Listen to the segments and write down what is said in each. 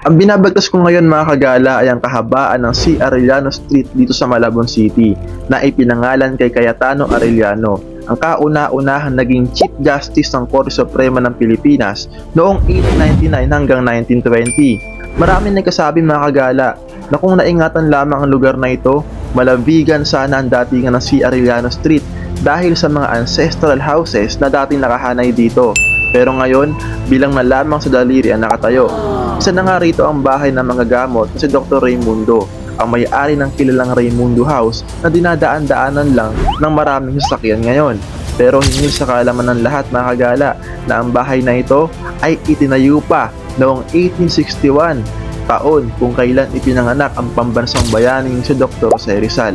Ang binabagtas ko ngayon mga kagala ay ang kahabaan ng C. Arellano Street dito sa Malabon City na ipinangalan kay Cayetano Arellano, ang kauna-unahang naging Chief Justice ng Korte Suprema ng Pilipinas noong 1899 hanggang 1920. Maraming nagkasabi mga kagala na kung naingatan lamang ang lugar na ito, malabigan sana ang datingan ng C. Arellano Street dahil sa mga ancestral houses na dating nakahanay dito. Pero ngayon, bilang na lamang sa daliri ang nakatayo. Isa na nga rito ang bahay ng mga gamot na si Dr. Raimundo, ang may-ari ng kilalang Raimundo House na dinadaan-daanan lang ng maraming sasakyan ngayon. Pero hingil sa kaalaman ng lahat mga kagala na ang bahay na ito ay itinayo pa noong 1861, taon kung kailan ipinanganak ang pambansang bayaning si Dr. Jose Rizal.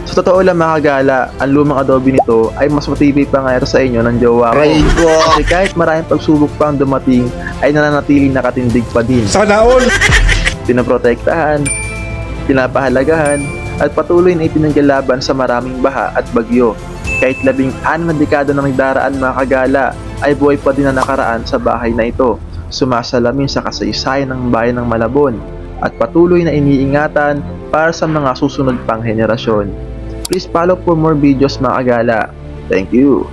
Sa totoo lang mga kagala, ang lumang adobe nito ay mas matibay pa nga sa inyo ng jowa ko. Kasi kahit maraming pagsubok pang dumating, ay nananatiling nakatindig pa din. Sana all! Pinaprotektahan, pinapahalagahan, at patuloy na ipinaglalaban sa maraming baha at bagyo. Kahit 16 na dekada na nagdaraan mga kagala, ay buhay pa din na nakaraan sa bahay na ito, sumasalamin sa kasaysayan ng bayan ng Malabon, at patuloy na iniingatan para sa mga susunod pang henerasyon. Please follow for more videos mga kagala. Thank you.